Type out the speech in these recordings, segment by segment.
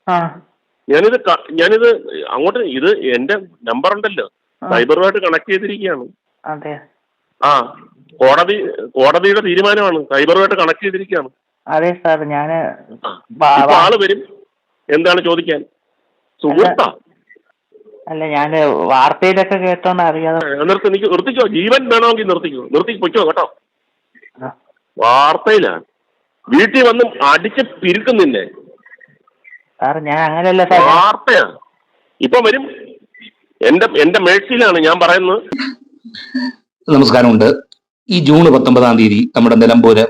ആ ഞാനിത് അങ്ങോട്ട് ഇത് എന്റെ നമ്പർ ഉണ്ടല്ലോ, സൈബറുമായിട്ട് കണക്ട് ചെയ്തിരിക്കുകയാണ്. അതെ ആ കോടതിയുടെ തീരുമാനമാണ്, സൈബറുമായിട്ട് കണക്ട് ചെയ്തിരിക്കുകയാണ്. അതെ സാർ ഞാന് ഇപ്പൊ ആള് വരും. എന്താണ് ചോദിക്കാൻ? സുഹൃത്താ? അല്ല ഞാന് വാർത്തയിലൊക്കെ കേട്ടോണ്ട് അറിയാതെ. നിർത്തിക്കോ, ജീവൻ വേണമെങ്കിൽ നിർത്തി പൊയ്ക്കോ കേട്ടോ. വാർത്തയിലാണ്, വീട്ടിൽ വന്ന് അടിച്ച് പിരിക്കുന്നില്ലേ സാർ? ഞാൻ അങ്ങനെയല്ല സാർ, വാർത്തയാ. ഇപ്പൊ വരും. എന്റെ മേഴ്സിയിലാണ് ഞാൻ പറയുന്നത്. നമസ്കാരമുണ്ട്. ഈ ജൂൺ 19 നമ്മുടെ നിലമ്പൂര്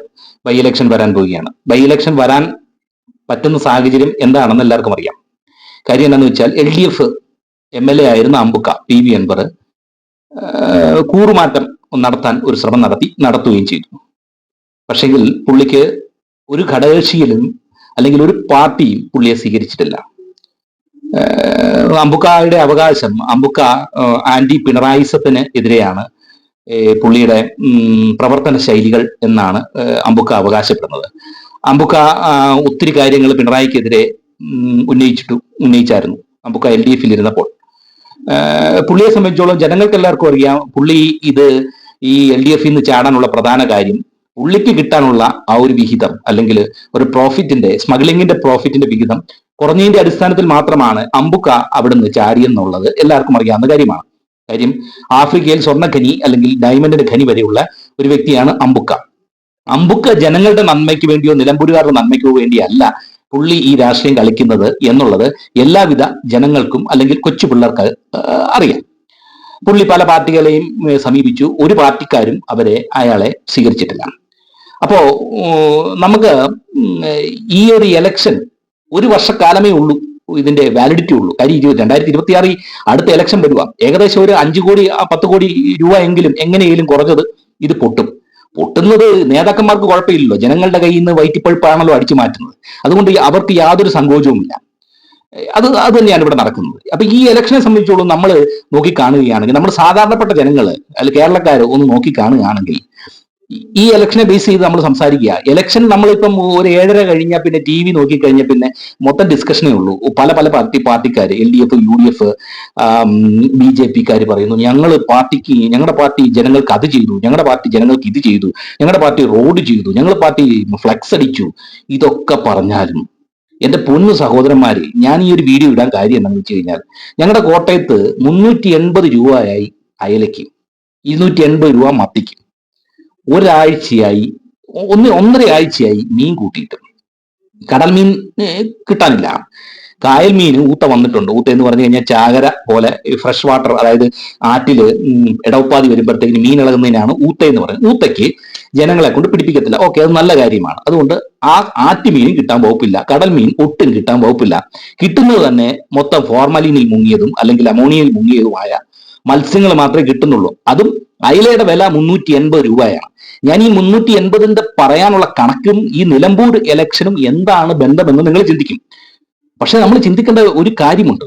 ബൈ ഇലക്ഷൻ വരാൻ പോവുകയാണ്. ബൈ ഇലക്ഷൻ വരാൻ പറ്റുന്ന സാഹചര്യം എന്താണെന്ന് എല്ലാവർക്കും അറിയാം. കാര്യം എന്താണെന്ന് വെച്ചാൽ LDF MLA ആയിരുന്ന അമ്പുക്ക PV അൻവർ കൂറുമാറ്റം നടത്താൻ ഒരു ശ്രമം നടത്തുകയും ചെയ്തു. പക്ഷെങ്കിൽ പുള്ളിക്ക് ഒരു ഘടകകക്ഷിയിലും അല്ലെങ്കിൽ ഒരു പാർട്ടിയും പുള്ളിയെ സ്വീകരിച്ചിട്ടില്ല. അമ്പുക്കയുടെ അവകാശം, അമ്പുക്ക ആന്റി പിണറായിസത്തിന് എതിരെയാണ് പുള്ളിയുടെ പ്രവർത്തന ശൈലികൾ എന്നാണ് അമ്പുക്ക അവകാശപ്പെടുന്നത്. അമ്പുക്ക ഒത്തിരി കാര്യങ്ങൾ പിണറായിക്കെതിരെ ഉന്നയിച്ചായിരുന്നു അമ്പുക്ക LDF ഇരുന്നപ്പോൾ. പുള്ളിയെ സംബന്ധിച്ചോളം ജനങ്ങൾക്ക് എല്ലാവർക്കും അറിയാം, പുള്ളി ഈ LDF നിന്ന് ചാടാനുള്ള പ്രധാന കാര്യം പുള്ളിക്ക് കിട്ടാനുള്ള ആ ഒരു വിഹിതം, അല്ലെങ്കിൽ ഒരു സ്മഗ്ലിങ്ങിന്റെ പ്രോഫിറ്റിന്റെ വിഹിതം കുറഞ്ഞതിന്റെ അടിസ്ഥാനത്തിൽ മാത്രമാണ് അമ്പുക്ക അവിടുന്ന് ചാടിയെന്നുള്ളത് എല്ലാവർക്കും അറിയാവുന്ന കാര്യമാണ്. കാര്യം ആഫ്രിക്കയിൽ സ്വർണ്ണഖനി അല്ലെങ്കിൽ ഡയമണ്ടിന്റെ ഖനി വരെയുള്ള ഒരു വ്യക്തിയാണ് അമ്പുക്ക. അമ്പുക്ക ജനങ്ങളുടെ നന്മയ്ക്ക് വേണ്ടിയോ നിലമ്പൂരുകാരുടെ നന്മയ്ക്കോ വേണ്ടിയല്ല പുള്ളി ഈ രാഷ്ട്രീയം കളിക്കുന്നത് എന്നുള്ളത് എല്ലാവിധ ജനങ്ങൾക്കും അല്ലെങ്കിൽ കൊച്ചു പിള്ളേർക്ക് അറിയാം. പുള്ളി പല പാർട്ടികളെയും സമീപിച്ചു, ഒരു പാർട്ടിക്കാരും അയാളെ സ്വീകരിച്ചിട്ടില്ല. അപ്പോ നമുക്ക് ഈ ഒരു എലക്ഷൻ ഒരു വർഷക്കാലമേ ഉള്ളൂ, ഇതിന്റെ വാലിഡിറ്റി ഉള്ളൂ. കാര്യം 2026 അടുത്ത ഇലക്ഷൻ വരുക, ഏകദേശം ഒരു 5 കോടി 10 കോടി രൂപ എങ്കിലും എങ്ങനെയെങ്കിലും കുറഞ്ഞത് ഇത് പൊട്ടുന്നത് നേതാക്കന്മാർക്ക് കുഴപ്പമില്ലല്ലോ, ജനങ്ങളുടെ കയ്യിൽ നിന്ന് വയറ്റിപ്പഴുപ്പാണല്ലോ അടിച്ചു മാറ്റുന്നത്. അതുകൊണ്ട് അവർക്ക് യാതൊരു സങ്കോചവുമില്ല. അത് തന്നെയാണ് ഇവിടെ നടക്കുന്നത്. അപ്പൊ ഈ ഇലക്ഷനെ സംബന്ധിച്ചോളം നമ്മൾ നോക്കിക്കാണുകയാണെങ്കിൽ, നമ്മൾ സാധാരണപ്പെട്ട ജനങ്ങൾ അല്ലെങ്കിൽ കേരളക്കാർ ഒന്ന് നോക്കിക്കാണുകയാണെങ്കിൽ, ഈ ഇലക്ഷനെ ബേസ് ചെയ്ത് നമ്മൾ സംസാരിക്കുക. ഇലക്ഷൻ നമ്മളിപ്പം ഒരു 7:30 കഴിഞ്ഞാൽ പിന്നെ TV നോക്കിക്കഴിഞ്ഞാൽ പിന്നെ മൊത്തം ഡിസ്കഷനേ ഉള്ളൂ. പല പാർട്ടിക്കാർ LDF UDF BJP പറയുന്നു, ഞങ്ങളുടെ പാർട്ടി ജനങ്ങൾക്ക് അത് ചെയ്തു, ഞങ്ങളുടെ പാർട്ടി ജനങ്ങൾക്ക് ഇത് ചെയ്തു, ഞങ്ങളുടെ പാർട്ടി റോഡ് ചെയ്തു, ഞങ്ങളുടെ പാർട്ടി ഫ്ലക്സ് അടിച്ചു. ഇതൊക്കെ പറഞ്ഞാലും എന്റെ പൊന്നു സഹോദരന്മാരെ, ഞാൻ ഈ ഒരു വീഡിയോ ഇടാൻ കാര്യം എന്താണെന്ന് വെച്ച് കഴിഞ്ഞാൽ, ഞങ്ങളുടെ കോട്ടയത്ത് 380 രൂപയായി അയലയ്ക്ക്, 280 രൂപ മത്തിക്ക്. ഒരാഴ്ചയായി 1.5 ആഴ്ചയായി മീൻ കൂട്ടിയിട്ട് കടൽ മീൻ കിട്ടാനില്ല. കായൽ മീൻ ഊത്ത വന്നിട്ടുണ്ട്. ഊത്ത എന്ന് പറഞ്ഞു കഴിഞ്ഞാൽ ചാകര പോലെ ഫ്രഷ് വാട്ടർ, അതായത് ആറ്റില് ഇടവപ്പാതി വരുമ്പോഴത്തേക്കിന് മീൻ ഇളകുന്നതിനാണ് ഊത്ത എന്ന് പറയുന്നത്. ഊത്തയ്ക്ക് ജനങ്ങളെ കൊണ്ട് പിടിപ്പിക്കത്തില്ല. ഓക്കെ, അത് നല്ല കാര്യമാണ്. അതുകൊണ്ട് ആറ്റുമീനും കിട്ടാൻ വകുപ്പില്ല, കടൽ മീൻ ഒട്ടും കിട്ടാൻ വകുപ്പില്ല. കിട്ടുന്നത് തന്നെ മൊത്തം ഫോർമാലിനിൽ മുങ്ങിയതും അല്ലെങ്കിൽ അമോണിയയിൽ മുങ്ങിയതുമായ മത്സ്യങ്ങൾ മാത്രമേ കിട്ടുന്നുള്ളൂ. അതും അയലയുടെ വില 380 രൂപയാണ്. ഞാൻ ഈ 380 പറയാനുള്ള കണക്കും ഈ നിലമ്പൂർ ഇലക്ഷനും എന്താണ് ബന്ധമെന്ന് നിങ്ങൾ ചിന്തിക്കും. പക്ഷെ നമ്മൾ ചിന്തിക്കേണ്ട ഒരു കാര്യമുണ്ട്.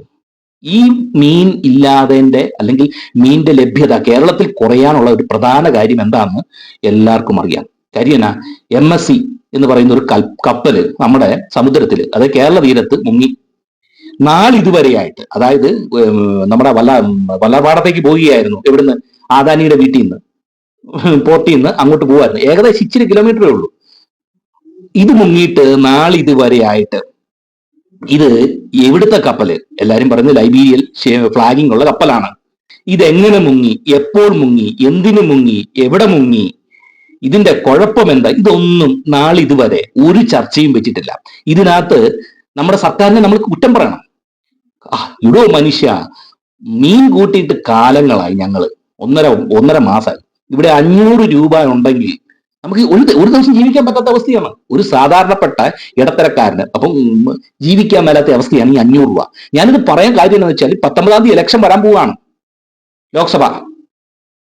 ഈ മീൻ ഇല്ലാതെ അല്ലെങ്കിൽ മീനിന്റെ ലഭ്യത കേരളത്തിൽ കുറയാനുള്ള ഒരു പ്രധാന കാര്യം എന്താണെന്ന് എല്ലാവർക്കും അറിയാം. കാര്യം എന്നാ, MSC എന്ന് പറയുന്ന ഒരു കപ്പല് നമ്മുടെ സമുദ്രത്തിൽ, അതായത് കേരള തീരത്ത് മുങ്ങി. നാളിതുവരെയായിട്ട്, അതായത് നമ്മുടെ വല്ലപാടത്തേക്ക് പോവുകയായിരുന്നു. എവിടുന്ന്? ആദാനിയുടെ വീട്ടിൽ നിന്ന്, പോർട്ടിൽ നിന്ന് അങ്ങോട്ട് പോവായിരുന്നു. ഏകദേശം ഇച്ചിരി കിലോമീറ്ററേ ഉള്ളൂ. ഇത് മുങ്ങിയിട്ട് നാളിതുവരെയായിട്ട് ഇത് എവിടുത്തെ കപ്പല്? എല്ലാരും പറയുന്നത് ലൈബീരിയൽ ഫ്ലാഗിംഗ് ഉള്ള കപ്പലാണ്. ഇതെങ്ങനെ മുങ്ങി, എപ്പോൾ മുങ്ങി, എന്തിനു മുങ്ങി, എവിടെ മുങ്ങി, ഇതിന്റെ കുഴപ്പം എന്താ? ഇതൊന്നും നാളിതുവരെ ഒരു ചർച്ചയും വെച്ചിട്ടില്ല. ഇതിനകത്ത് നമ്മുടെ സർക്കാരിനെ നമ്മൾ കുറ്റം പറയണം. ഇടോ മനുഷ്യ, മീൻ കൂട്ടിയിട്ട് കാലങ്ങളായി, ഞങ്ങള് ഒന്നര മാസമായി. ഇവിടെ 500 രൂപ ഉണ്ടെങ്കിൽ നമുക്ക് ഒരു ദിവസം ജീവിക്കാൻ പറ്റാത്ത അവസ്ഥയാണ് ഒരു സാധാരണപ്പെട്ട ഇടത്തരക്കാരന്. അപ്പം ജീവിക്കാൻ മേലാത്ത അവസ്ഥയാണ് ഈ 500 രൂപ. ഞാനിത് പറയാൻ കാര്യം എന്ന് വെച്ചാൽ 19-ാം തീയതി ഇലക്ഷൻ വരാൻ പോവുകയാണ്, ലോക്സഭ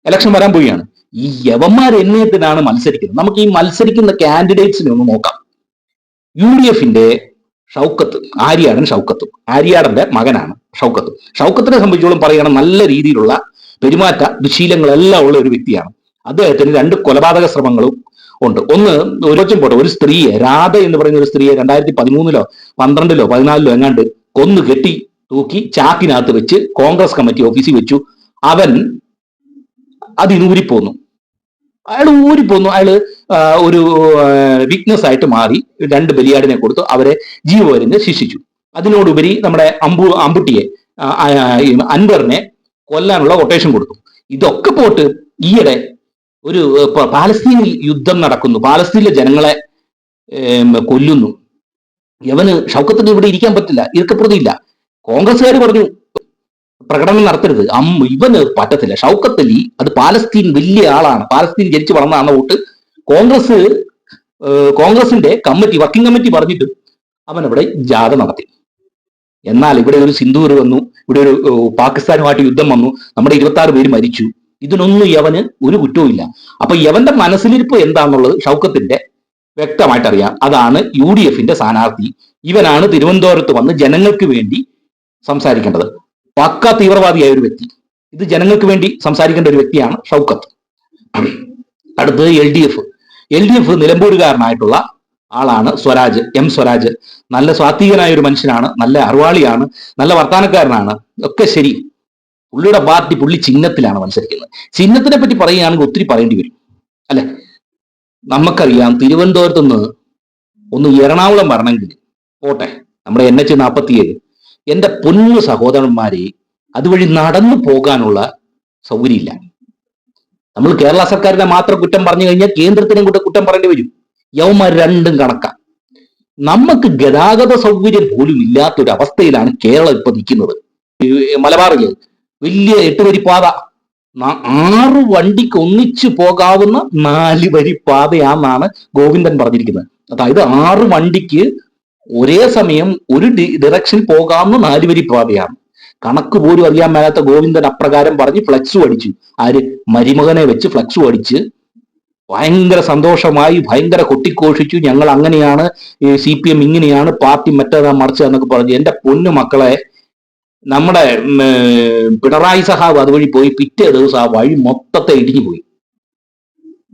ഇലക്ഷൻ വരാൻ പോവുകയാണ്. ഈ യവന്മാർ എന്നതിനാണ് മത്സരിക്കുന്നത്. നമുക്ക് ഈ മത്സരിക്കുന്ന കാൻഡിഡേറ്റ്സിനെ ഒന്ന് നോക്കാം. UDFന്റെ ആര്യാടന്റെ മകനാണ് ഷൗക്കത്തിനെ സംബന്ധിച്ചോളം പറയണം, നല്ല രീതിയിലുള്ള പെരുമാറ്റ ദുശീലങ്ങളെല്ലാം ഉള്ള ഒരു വ്യക്തിയാണ്. അദ്ദേഹത്തിന് 2 കൊലപാതക ശ്രമങ്ങളും ഉണ്ട്. ഒന്ന് ഒരു കൊച്ചും പോട്ടെ, ഒരു സ്ത്രീയെ, രാധ എന്ന് പറയുന്ന ഒരു സ്ത്രീയെ 2013-ലോ 12-ലോ 14-ലോ എങ്ങാണ്ട് കൊന്നു കെട്ടി തൂക്കി ചാക്കിനകത്ത് വെച്ച് കോൺഗ്രസ് കമ്മിറ്റി ഓഫീസിൽ വെച്ചു. അവൻ അതിന് ഊരിപ്പോന്നു. അയാൾ ഊരിപ്പോന്നു. അയാള് ഒരു വീക്ക്നെസ് ആയിട്ട് മാറി 2 ബലിയാടിനെ കൊടുത്തു, അവരെ ജീവപര്യന്തം ശിക്ഷിച്ചു. അതിനോടുപരി നമ്മുടെ അമ്പുട്ടിയെ അൻവറിനെ കൊല്ലാനുള്ള കൊട്ടേഷൻ കൊടുത്തു. ഇതൊക്കെ പോട്ട് ഈയിടെ ഒരു പാലസ്തീനിൽ യുദ്ധം നടക്കുന്നു, പാലസ്തീനിലെ ജനങ്ങളെ കൊല്ലുന്നു. യവന് ഷൗക്കത്തിന് ഇവിടെ ഇരിക്കാൻ പറ്റില്ല, ഇരിക്കപ്രതിയില്ല. കോൺഗ്രസ്സുകാർ പറഞ്ഞു പ്രകടനം നടത്തരുത്. ഇവന് പറ്റത്തില്ല. ഷൗക്കത്ത് അലി അത് പാലസ്തീൻ വലിയ ആളാണ്, പാലസ്തീൻ ജനിച്ചു വളർന്നതാണ്. തൊട്ട് കോൺഗ്രസിന്റെ കമ്മിറ്റി, വർക്കിംഗ് കമ്മിറ്റി പറഞ്ഞിട്ട് അവൻ അവിടെ ജാഥ നടത്തി. എന്നാൽ ഇവിടെ ഒരു സിന്ദൂർ വന്നു, ഇവിടെ ഒരു പാകിസ്ഥാനുമായിട്ട് യുദ്ധം വന്നു, നമ്മുടെ 26 പേര് മരിച്ചു. ഇതിനൊന്നും യവന് ഒരു കുറ്റവും ഇല്ല. അപ്പൊ യവന്റെ മനസ്സിലിരിപ്പ് എന്താണെന്നുള്ളത് ഷൗക്കത്തിന്റെ വ്യക്തമായിട്ട് അറിയാം. അതാണ് UDF-ന്റെ സ്ഥാനാർത്ഥി. ഇവനാണ് തിരുവനന്തപുരത്ത് വന്ന് ജനങ്ങൾക്ക് വേണ്ടി സംസാരിക്കേണ്ടത്. പക്ക തീവ്രവാദിയായ ഒരു വ്യക്തി. ഇത് ജനങ്ങൾക്ക് വേണ്ടി സംസാരിക്കേണ്ട ഒരു വ്യക്തിയാണ് ഷൗക്കത്ത്. അടുത്തത് LDF നിലമ്പൂരുകാരനായിട്ടുള്ള ആളാണ് സ്വരാജ്, സ്വരാജ്. നല്ല സ്വാത്വികനായ ഒരു മനുഷ്യനാണ്, നല്ല അറിവാളിയാണ്, നല്ല വർത്താനക്കാരനാണ്, ഒക്കെ ശരി. പുള്ളിയുടെ പാർട്ടി, പുള്ളി ചിഹ്നത്തിലാണ് മത്സരിക്കുന്നത്. ചിഹ്നത്തിനെ പറ്റി പറയുകയാണെങ്കിൽ ഒത്തിരി പറയേണ്ടി വരും അല്ലെ. നമുക്കറിയാം തിരുവനന്തപുരത്ത് നിന്ന് ഒന്ന് എറണാകുളം വരണമെങ്കിൽ പോട്ടെ, നമ്മുടെ NH-47, എന്റെ പൊന്നു സഹോദരന്മാരെ, അതുവഴി നടന്നു പോകാനുള്ള സൗകര്യമില്ല. നമ്മൾ കേരള സർക്കാരിനെ മാത്രം കുറ്റം പറഞ്ഞു കഴിഞ്ഞാൽ കേന്ദ്രത്തിനെയും കൂടെ കുറ്റം പറയേണ്ടി വരും. യവന്മാർ രണ്ടും കണക്കാം. നമുക്ക് ഗതാഗത സൗകര്യം പോലും ഇല്ലാത്തൊരവസ്ഥയിലാണ് കേരളം ഇപ്പൊ നിൽക്കുന്നത്. മലബാറില് വലിയ 8 വരി പാത, 6 വണ്ടിക്ക് ഒന്നിച്ചു പോകാവുന്ന 4 വരി പാതയാണെന്നാണ് ഗോവിന്ദൻ പറഞ്ഞിരിക്കുന്നത്. അതായത് 6 വണ്ടിക്ക് ഒരേ സമയം ഒരു ഡയറക്ഷൻ പോകാവുന്ന 4 വരി പാതയാണ്. കണക്ക് പോലും അറിയാൻ മേലാത്ത ഗോവിന്ദൻ അപ്രകാരം പറഞ്ഞ് ഫ്ലക്സും അടിച്ചു. മരുമകനെ വെച്ച് ഫ്ലക്സും അടിച്ച് ഭയങ്കര സന്തോഷമായി, ഭയങ്കര കൊട്ടിഘോഷിച്ചു. ഞങ്ങൾ അങ്ങനെയാണ്, CPM ഇങ്ങനെയാണ്, പാർട്ടി മറ്റേതാ മറിച്ചതെന്നൊക്കെ പറഞ്ഞു. എന്റെ പൊന്നു മക്കളെ, നമ്മുടെ പിണറായി സഹാവ് അതുവഴി പോയി പിറ്റേ ദിവസം ആ വഴി മൊത്തത്തെ ഇടിഞ്ഞു പോയി.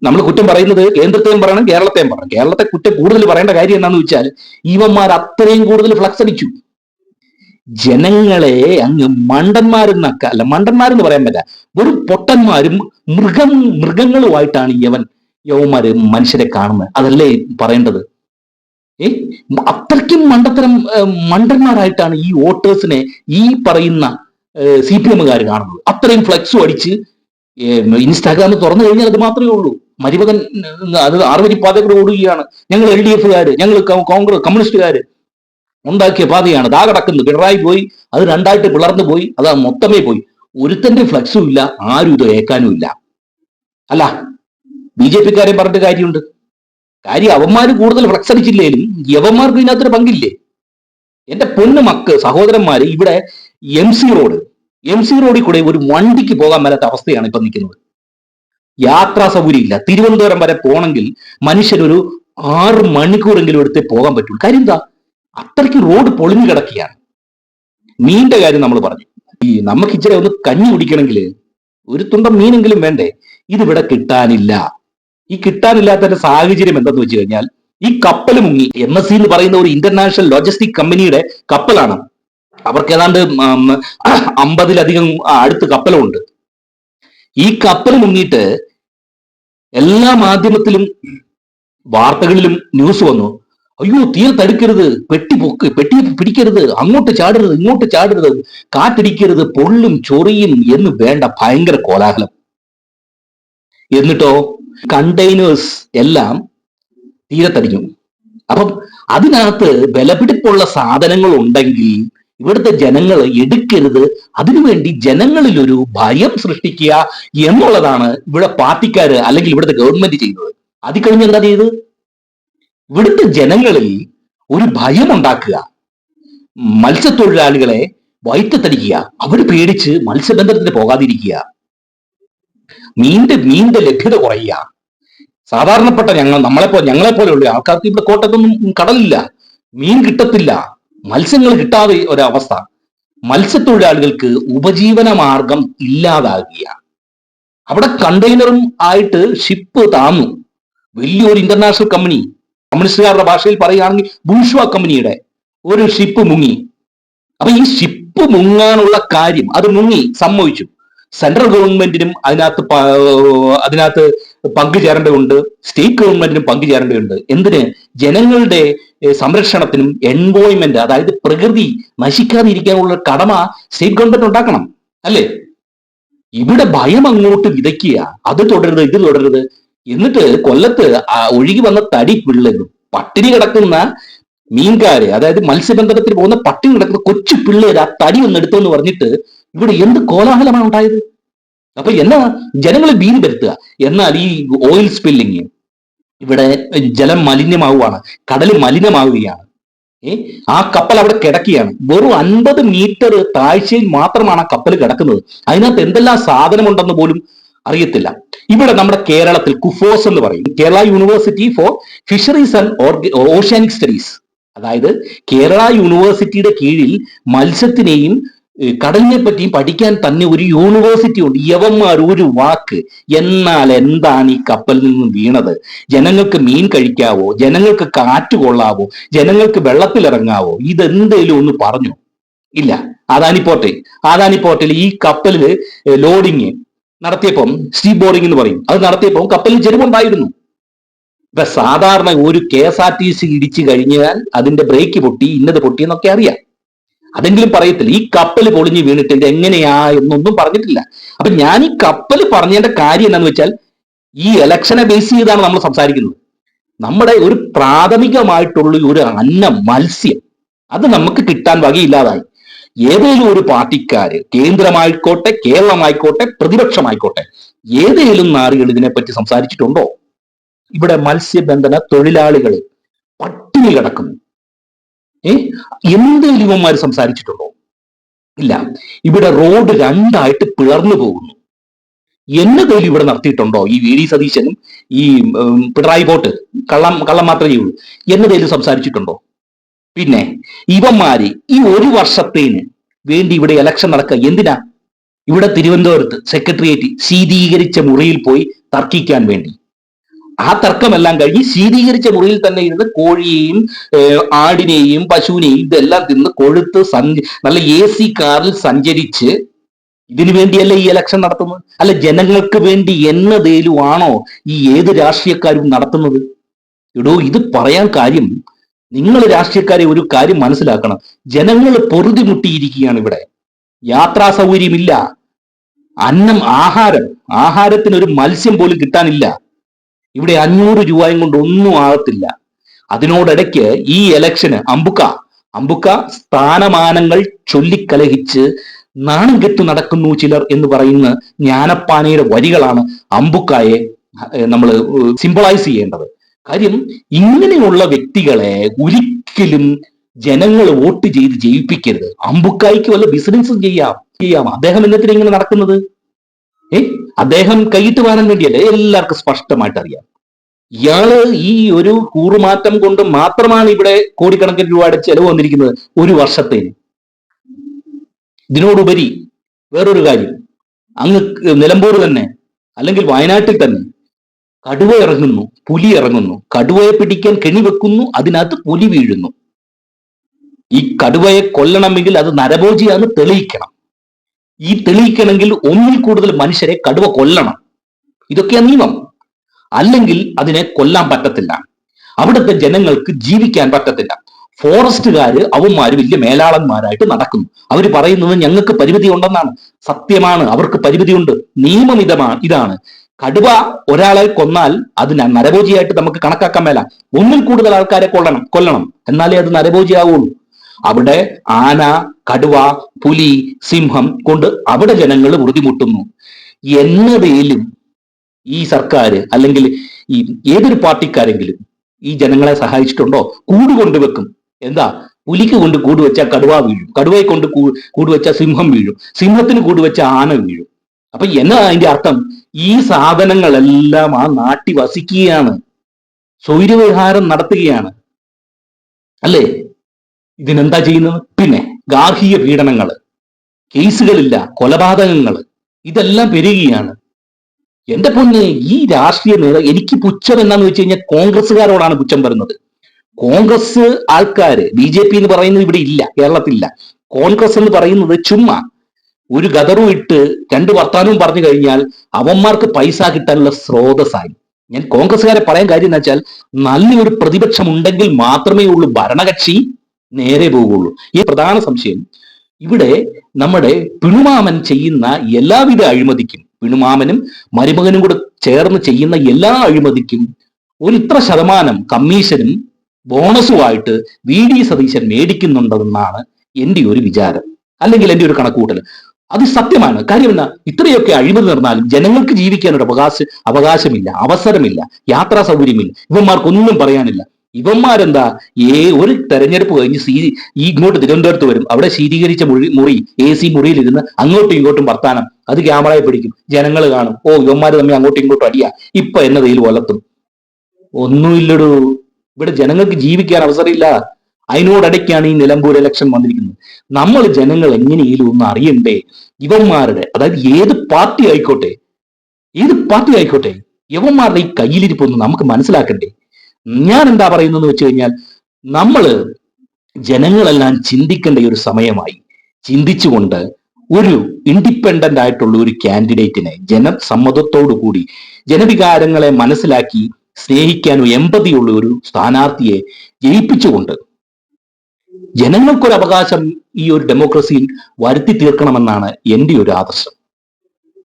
നമ്മൾ കുറ്റം പറയുന്നത് കേന്ദ്രത്തെയും പറയണം, കേരളത്തെയും പറയണം. കേരളത്തെ കുറ്റം കൂടുതൽ പറയേണ്ട കാര്യം എന്താണെന്ന് വെച്ചാൽ ഇവന്മാർ അത്രയും കൂടുതൽ ഫ്ലക്സ് അടിച്ചു. ജനങ്ങളെ അങ്ങ് മണ്ടന്മാരെന്നൊക്കെ അല്ല, മണ്ടന്മാരെന്ന് പറയാൻ പറ്റില്ല, ഒരു പൊട്ടന്മാരും മൃഗങ്ങളുമായിട്ടാണ് യവന്മാര് മനുഷ്യരെ കാണുന്നത്. അതല്ലേ പറയേണ്ടത്? അത്രയ്ക്കും മണ്ടന്മാരായിട്ടാണ് ഈ വോട്ടേഴ്സിനെ ഈ പറയുന്ന CPM-കാർ കാണുന്നത്. അത്രയും ഫ്ലക്സും അടിച്ച് ഇൻസ്റ്റാഗ്രാമിൽ തുറന്നു കഴിഞ്ഞാൽ അത് മാത്രമേ ഉള്ളൂ. മരുമകൻ അത് 6 വരി പാതകൾ ഓടുകയാണ്. ഞങ്ങൾ LDF-കാര്, ഞങ്ങൾ കമ്മ്യൂണിസ്റ്റുകാര് ഉണ്ടാക്കിയ പാതയാണ്, ദാ കിടക്കുന്നത്. പിണറായി പോയി, അത് 2ആയിട്ട് പിളർന്നു പോയി, അത് മൊത്തമേ പോയി. ഒരുത്തന്റെ ഫ്ലക്സും ഇല്ല, ആരും ഇത് ഏക്കാനും ഇല്ല. അല്ല, BJP-ക്കാരെ പറഞ്ഞിട്ട് കാര്യമുണ്ട്. കാര്യം അവന്മാര് കൂടുതൽ ഫ്ലക്സ് അടിച്ചില്ലേലും യവന്മാർക്ക് ഇതിനകത്തൊരു പങ്കില്ലേ? എന്റെ പൊന്നു സഹോദരന്മാര്, ഇവിടെ MC റോഡിൽ കൂടെ ഒരു വണ്ടിക്ക് പോകാൻ മേലാത്ത അവസ്ഥയാണ് ഇപ്പൊ നിൽക്കുന്നത്. യാത്രാ സൗകര്യം ഇല്ല. തിരുവനന്തപുരം വരെ പോകണമെങ്കിൽ മനുഷ്യരൊരു 6 മണിക്കൂറെങ്കിലും എടുത്തേ പോകാൻ പറ്റുള്ളൂ. കാര്യം എന്താ? അത്രയ്ക്ക് റോഡ് പൊളിഞ്ഞു കിടക്കുകയാണ്. മീനിന്റെ കാര്യം നമ്മൾ പറഞ്ഞു. നമുക്ക് ഇച്ചിരി ഒന്ന് കഞ്ഞി കുടിക്കണമെങ്കിൽ ഒരു തുണ്ടം മീനെങ്കിലും വേണ്ടേ? ഇതിവിടെ കിട്ടാനില്ല. ഈ കിട്ടാനില്ലാത്തതിന്റെ സാഹചര്യം എന്തെന്ന് വെച്ച് കഴിഞ്ഞാൽ ഈ കപ്പൽ മുങ്ങി. MSC എന്ന് പറയുന്ന ഒരു ഇന്റർനാഷണൽ ലോജിസ്റ്റിക് കമ്പനിയുടെ കപ്പലാണ്. അവർക്ക് ഏതാണ്ട് 50-ലധികം അടുത്ത് കപ്പലുണ്ട്. ഈ കപ്പൽ മുങ്ങിയിട്ട് എല്ലാ മാധ്യമത്തിലും വാർത്തകളിലും ന്യൂസ് വന്നു. അയ്യോ, തീരെ തടുക്കരുത്, പെട്ടി പിടിക്കരുത്, അങ്ങോട്ട് ചാടരുത്, ഇങ്ങോട്ട് ചാടരുത്, കാറ്റടിക്കരുത്, പൊള്ളും ചൊറിയും എന്ന് വേണ്ട ഭയങ്കര കോലാഹലം. എന്നിട്ടോ കണ്ടെയ്നേഴ്സ് എല്ലാം തീരെ തടിഞ്ഞു. അപ്പം അതിനകത്ത് വിലപിടിപ്പുള്ള സാധനങ്ങൾ ഉണ്ടെങ്കിൽ ഇവിടുത്തെ ജനങ്ങൾ എടുക്കരുത്. അതിനുവേണ്ടി ജനങ്ങളിൽ ഒരു ഭയം സൃഷ്ടിക്കുക എന്നുള്ളതാണ് ഇവിടെ പാർട്ടിക്കാര് അല്ലെങ്കിൽ ഇവിടുത്തെ ഗവൺമെന്റ് ചെയ്തത്. അത് കഴിഞ്ഞ് എന്താ ചെയ്തത്? ഇവിടുത്തെ ജനങ്ങളിൽ ഒരു ഭയം ഉണ്ടാക്കുക, മത്സ്യത്തൊഴിലാളികളെ വയറ്റത്തടിക്കുക, അവർ പേടിച്ച് മത്സ്യബന്ധനത്തിന് പോകാതിരിക്കുക, മീന്റെ ലഭ്യത കുറയുക. സാധാരണപ്പെട്ട ഞങ്ങളെപ്പോലെയുള്ള ആൾക്കാർക്ക് ഇവിടെ കോട്ടത്തൊന്നും കടലില്ല, മീൻ കിട്ടത്തില്ല, മത്സ്യങ്ങൾ കിട്ടാതെ ഒരവസ്ഥ. മത്സ്യത്തൊഴിലാളികൾക്ക് ഉപജീവന മാർഗം ഇല്ലാതാകുക. അവിടെ കണ്ടെയ്നറും ആയിട്ട് ഷിപ്പ് താന്നു, വലിയൊരു ഇന്റർനാഷണൽ കമ്പനി, കമ്മ്യൂണിസ്റ്റുകാരുടെ ഭാഷയിൽ പറയുകയാണെങ്കിൽ ബൂർഷ്വാ കമ്പനിയുടെ ഒരു ഷിപ്പ് മുങ്ങി. അപ്പൊ ഈ ഷിപ്പ് മുങ്ങാനുള്ള കാര്യം, അത് മുങ്ങി സമ്മതിച്ചു. സെൻട്രൽ ഗവൺമെന്റിനും അതിനകത്ത് പങ്കുചേരേണ്ടതുണ്ട്, സ്റ്റേറ്റ് ഗവൺമെന്റിനും പങ്കുചേരേണ്ടതുണ്ട്. എന്തിന്? ജനങ്ങളുടെ സംരക്ഷണത്തിനും എൻവോയ്മെന്റ്, അതായത് പ്രകൃതി നശിക്കാതിരിക്കാനുള്ള കടമ സ്റ്റേറ്റ് ഗവൺമെന്റ് ഉണ്ടാക്കണം, അല്ലേ? ഇവിടെ ഭയം അങ്ങോട്ട് വിതയ്ക്കുക, അത് തുടരുത്, ഇത് തുടരുത്. എന്നിട്ട് കൊല്ലത്ത് ഒഴുകി വന്ന തടി പിള്ളേർ, പട്ടിണി കിടക്കുന്ന മീൻകാര്, അതായത് മത്സ്യബന്ധനത്തിന് പോകുന്ന പട്ടിണി കിടക്കുന്ന കൊച്ചു പിള്ളേർ ആ തടി ഒന്ന് എടുത്തെന്ന് പറഞ്ഞിട്ട് ഇവിടെ എന്ത് കോലാഹലമാണ് ഉണ്ടായത്. അപ്പൊ എന്നാ ജനങ്ങളെ ഭീതി വരുത്തുക. എന്നാൽ ഈ ഓയിൽ സ്പില്ലിങ്, ഇവിടെ ജലം മലിനമാവുകയാണ്, കടൽ മലിനമാവുകയാണ്. ആ കപ്പൽ അവിടെ കിടക്കുകയാണ്. വെറും 50 മീറ്റർ താഴ്ചയിൽ മാത്രമാണ് ആ കപ്പൽ കിടക്കുന്നത്. അതിനകത്ത് എന്തെല്ലാം സാധനമുണ്ടെന്ന് പോലും അറിയത്തില്ല. ഇവിടെ നമ്മുടെ കേരളത്തിൽ കുഫോസ് എന്ന് പറയും, Kerala university four fisheries and oceanic studies. അതായത് കേരള യൂണിവേഴ്സിറ്റിയുടെ കീഴിൽ മത്സ്യത്തിനെയും കടലിനെ പറ്റിയും പഠിക്കാൻ തന്നെ ഒരു യൂണിവേഴ്സിറ്റി ഉണ്ട്. യവന്മാർ ഒരു വാക്ക്. എന്നാൽ എന്താണ് ഈ കപ്പലിൽ നിന്നും വീണത്? ജനങ്ങൾക്ക് മീൻ കഴിക്കാവോ? ജനങ്ങൾക്ക് കാറ്റ് കൊള്ളാവോ? ജനങ്ങൾക്ക് വെള്ളത്തിലിറങ്ങാവോ? ഇതെന്തേലും ഒന്ന് പറഞ്ഞു? ഇല്ല. അദാനി പോർട്ടിൽ ഈ കപ്പലില് ലോഡിങ് നടത്തിയപ്പം, സ്റ്റീം ബോർഡിംഗ് എന്ന് പറയും, അത് നടത്തിയപ്പോൾ കപ്പലിൽ ജനമുണ്ടായിരുന്നു. ഇപ്പൊ സാധാരണ ഒരു KSRTC ഇടിച്ചു കഴിഞ്ഞാൽ അതിന്റെ ബ്രേക്ക് പൊട്ടി, ഇന്നത് പൊട്ടി എന്നൊക്കെ അറിയാം. അതെങ്കിലും പറയത്തില്ല. ഈ കപ്പൽ പൊളിഞ്ഞ് വീണിട്ട് ഇത് എങ്ങനെയാ എന്നൊന്നും പറഞ്ഞിട്ടില്ല. അപ്പൊ ഞാൻ ഈ കപ്പൽ പറഞ്ഞതിന്റെ കാര്യം എന്താണെന്ന് വെച്ചാൽ, ഈ ഇലക്ഷനെ ബേസ് ചെയ്താണ് നമ്മൾ സംസാരിക്കുന്നത്. നമ്മുടെ ഒരു പ്രാഥമികമായിട്ടുള്ള ഒരു അന്നം, മത്സ്യം, അത് നമുക്ക് കിട്ടാൻ വകയില്ലാതായി. ഏതെങ്കിലും ഒരു പാർട്ടിക്കാര്, കേന്ദ്രമായിക്കോട്ടെ, കേരളമായിക്കോട്ടെ, പ്രതിപക്ഷമായിക്കോട്ടെ, ഏതെങ്കിലും നാടുകൾ ഇതിനെപ്പറ്റി സംസാരിച്ചിട്ടുണ്ടോ? ഇവിടെ മത്സ്യബന്ധന തൊഴിലാളികൾ പട്ടിണി കിടക്കുന്നു. എന്തെങ്കിലും ഇവന്മാർ സംസാരിച്ചിട്ടുണ്ടോ? ഇല്ല. ഇവിടെ റോഡ് രണ്ടായിട്ട് പിളർന്നു പോകുന്നു. എന്നതേലും ഇവിടെ നടത്തിയിട്ടുണ്ടോ? ഈ VD സതീശനും ഈ പിണറായി വോട്ട് കള്ളം മാത്രമേ ചെയ്യുള്ളൂ. എന്നതേലും സംസാരിച്ചിട്ടുണ്ടോ? പിന്നെ ഇവന്മാര് ഈ ഒരു വർഷത്തേന് വേണ്ടി ഇവിടെ ഇലക്ഷൻ നടക്കുക എന്തിനാ? ഇവിടെ തിരുവനന്തപുരത്ത് സെക്രട്ടേറിയറ്റ് ശീതീകരിച്ച മുറിയിൽ പോയി തർക്കിക്കാൻ വേണ്ടി. ആ തർക്കമെല്ലാം കഴിഞ്ഞ് ശീതീകരിച്ച മുറിയിൽ തന്നെ ഇരുന്ന് കോഴിയെയും ആടിനെയും പശുവിനെയും ഇതെല്ലാം തിന്ന് കൊഴുത്ത് നല്ല AC കാറിൽ സഞ്ചരിച്ച് ഇതിനു വേണ്ടിയല്ല ഈ ഇലക്ഷൻ നടത്തുന്നത്? അല്ല, ജനങ്ങൾക്ക് വേണ്ടി എന്നതേലും ആണോ ഈ ഏത് രാഷ്ട്രീയക്കാരും നടത്തുന്നത്? എടോ, ഇത് പറയാൻ കാര്യം, നിങ്ങൾ രാഷ്ട്രീയക്കാരെ ഒരു കാര്യം മനസ്സിലാക്കണം. ജനങ്ങൾ പൊറുതിമുട്ടിയിരിക്കുകയാണ്. ഇവിടെ യാത്രാ സൗകര്യമില്ല, ആഹാരത്തിന് ഒരു മത്സ്യം പോലും കിട്ടാനില്ല. ഇവിടെ 500 രൂപയും കൊണ്ട് ഒന്നും ആകത്തില്ല. അതിനോടിടയ്ക്ക് ഈ ഇലക്ഷന് അമ്പുക്ക സ്ഥാനമാനങ്ങൾ ചൊല്ലിക്കലഹിച്ച് നാണം കെട്ടു നടക്കുന്നു ചിലർ എന്ന് പറയുന്ന ജ്ഞാനപ്പാനയുടെ വരികളാണ് അമ്പുക്കായെ നമ്മൾ സിംബിളൈസ് ചെയ്യേണ്ടത്. കാര്യം, ഇങ്ങനെയുള്ള വ്യക്തികളെ ഒരിക്കലും ജനങ്ങൾ വോട്ട് ചെയ്ത് ജയിപ്പിക്കരുത്. അമ്പുക്കായ്ക്ക് വല്ല ബിസിനസ്സും ചെയ്യാം. അദ്ദേഹം എന്നത്തിന് ഇങ്ങനെ നടക്കുന്നത്? അദ്ദേഹം കൈയിട്ട് വാങ്ങാൻ വേണ്ടിയല്ലേ? എല്ലാവർക്കും സ്പഷ്ടമായിട്ട് അറിയാം. ഇയാള് ഈ ഒരു കൂറുമാറ്റം കൊണ്ട് മാത്രമാണ് ഇവിടെ കോടിക്കണക്കിന് രൂപയുടെ ചെലവ് വന്നിരിക്കുന്നത് ഒരു വർഷത്തേന്. ഇതിനോടുപരി വേറൊരു കാര്യം, അങ്ങ് നിലമ്പൂർ തന്നെ അല്ലെങ്കിൽ വയനാട്ടിൽ തന്നെ കടുവ ഇറങ്ങുന്നു, പുലി ഇറങ്ങുന്നു. കടുവയെ പിടിക്കാൻ കെണി വെക്കുന്നു, അതിനകത്ത് പുലി വീഴുന്നു. ഈ കടുവയെ കൊല്ലണമെങ്കിൽ അത് നരഭോജിയാന്ന് തെളിയിക്കണം. ഈ തെളിയിക്കണമെങ്കിൽ 1 കൂടുതൽ മനുഷ്യരെ കടുവ കൊല്ലണം. ഇതൊക്കെയാണ് നിയമം. അല്ലെങ്കിൽ അതിനെ കൊല്ലാൻ പറ്റത്തില്ല. അവിടുത്തെ ജനങ്ങൾക്ക് ജീവിക്കാൻ പറ്റത്തില്ല. ഫോറസ്റ്റുകാര് അവന്മാര് വലിയ മേലാളന്മാരായിട്ട് നടക്കുന്നു. അവർ പറയുന്നത് ഞങ്ങൾക്ക് പരിമിതി ഉണ്ടെന്നാണ്. സത്യമാണ്, അവർക്ക് പരിമിതിയുണ്ട്. നിയമം ഇതാണ്. കടുവ ഒരാളെ കൊന്നാൽ അത് നരഭോജിയായിട്ട് നമുക്ക് കണക്കാക്കാൻ മേല. 1 കൂടുതൽ ആൾക്കാരെ കൊല്ലണം, എന്നാലേ അത് നരഭോജിയാവുള്ളൂ. അവിടെ ആന, കടുവ, പുലി, സിംഹം കൊണ്ട് അവിടെ ജനങ്ങൾ ബുദ്ധിമുട്ടുന്നു. എന്നതേലും ഈ സർക്കാർ അല്ലെങ്കിൽ ഈ ഏതൊരു പാർട്ടിക്കാരെങ്കിലും ഈ ജനങ്ങളെ സഹായിച്ചിട്ടുണ്ടോ? കൂട് കൊണ്ടുവെക്കും. എന്താ? പുലിക്ക് കൊണ്ട് കൂട് വെച്ചാൽ കടുവ വീഴും, കടുവയെ കൊണ്ട് കൂട് വെച്ചാൽ സിംഹം വീഴും, സിംഹത്തിന് കൂട് വെച്ചാൽ ആന വീഴും. അപ്പൊ എന്നാ അതിന്റെ അർത്ഥം? ഈ സാധനങ്ങളെല്ലാം ആ നാട്ടി വസിക്കുകയാണ്, സ്വൈര്യവിഹാരം നടത്തുകയാണ്, അല്ലേ? ഇതിനെന്താ ചെയ്യുന്നത്? പിന്നെ ഗാർഹിക പീഡനങ്ങൾ, കേസുകളില്ല, കൊലപാതകങ്ങൾ, ഇതെല്ലാം പെരുകുകയാണ്. എന്റെ പൊന്നെ, ഈ രാഷ്ട്രീയ എനിക്ക് പുച്ഛം എന്നാന്ന് വെച്ച് കഴിഞ്ഞാൽ കോൺഗ്രസ്സുകാരോടാണ് പുച്ഛം വരുന്നത്. കോൺഗ്രസ് ആൾക്കാര്, BJP എന്ന് പറയുന്നത് ഇവിടെ ഇല്ല, കേരളത്തിലില്ല. കോൺഗ്രസ് എന്ന് പറയുന്നത് ചുമ്മാ ഒരു ഗദറും ഇട്ട് രണ്ട് വർത്താനവും പറഞ്ഞു കഴിഞ്ഞാൽ അവന്മാർക്ക് പൈസ കിട്ടാനുള്ള സ്രോതസ്സായി. ഞാൻ കോൺഗ്രസ്സുകാരെ പറയാൻ കാര്യം എന്ന് വെച്ചാൽ, നല്ലൊരു പ്രതിപക്ഷം ഉണ്ടെങ്കിൽ മാത്രമേ ഉള്ളൂ ഭരണകക്ഷി നേരെ പോവുകയുള്ളൂ. ഈ പ്രധാന സംശയം, ഇവിടെ നമ്മുടെ പിണുമാമൻ ചെയ്യുന്ന എല്ലാവിധ അഴിമതിക്കും, പിണുമാമനും മരുമകനും കൂടെ ചേർന്ന് ചെയ്യുന്ന എല്ലാ അഴിമതിക്കും ഒരു ഇത്ര ശതമാനം കമ്മീഷനും ബോണസുമായിട്ട് VD സതീശൻ മേടിക്കുന്നുണ്ടെന്നാണ് എൻ്റെ ഒരു വിചാരം, അല്ലെങ്കിൽ എൻ്റെ ഒരു കണക്കുകൂട്ടൽ. അത് സത്യമാണ്. കാര്യം എന്നാ, ഇത്രയൊക്കെ അഴിമതി നടന്നാലും ജനങ്ങൾക്ക് ജീവിക്കാൻ ഒരു അവകാശമില്ല, അവസരമില്ല, യാത്രാ സൗകര്യമില്ല. ഇവന്മാർക്കൊന്നും പറയാനില്ല. ഇവന്മാരെന്താ, ഒരു തെരഞ്ഞെടുപ്പ് കഴിഞ്ഞ് ഇങ്ങോട്ട് തിരുവനന്തപുരത്ത് വരും, അവിടെ ശീതീകരിച്ച മുറി AC മുറിയിലിരുന്ന് അങ്ങോട്ടും ഇങ്ങോട്ടും വർത്താനം, അത് ക്യാമറയെ പിടിക്കും, ജനങ്ങൾ കാണും. ഇവന്മാര് തമ്മിൽ അങ്ങോട്ടും ഇങ്ങോട്ടും അടിയാ, ഇപ്പൊ എന്നതേലും വലത്തും. ഒന്നുമില്ലടൂ, ഇവിടെ ജനങ്ങൾക്ക് ജീവിക്കാൻ അവസരമില്ല. അതിനോടടയ്ക്കാണ് ഈ നിലമ്പൂർ ഇലക്ഷൻ വന്നിരിക്കുന്നത്. നമ്മൾ ജനങ്ങൾ എങ്ങനെയെങ്കിലും ഒന്ന് അറിയണ്ടേ ഇവന്മാരുടെ, അതായത് ഏത് പാർട്ടി ആയിക്കോട്ടെ, യവന്മാരുടെ ഈ കയ്യിലിരിപ്പൊന്ന് നമുക്ക് മനസ്സിലാക്കണ്ടേ. ഞാൻ എന്താ പറയുന്നതെന്ന് വെച്ച് കഴിഞ്ഞാൽ, നമ്മള് ജനങ്ങളെല്ലാം ചിന്തിക്കേണ്ട ഒരു സമയമായി. ചിന്തിച്ചുകൊണ്ട് ഒരു ഇൻഡിപെൻഡന്റ് ആയിട്ടുള്ള ഒരു കാൻഡിഡേറ്റിനെ ജനസമ്മതത്തോടു കൂടി ജനവികാരങ്ങളെ മനസ്സിലാക്കി സ്നേഹിക്കാനും എമ്പതിയുള്ള ഒരു സ്ഥാനാർത്ഥിയെ ജയിപ്പിച്ചുകൊണ്ട് ജനങ്ങൾക്കൊരു അവകാശം ഈ ഒരു ഡെമോക്രസിയിൽ വരുത്തി തീർക്കണമെന്നാണ് എൻ്റെ ഒരു ആദർശം.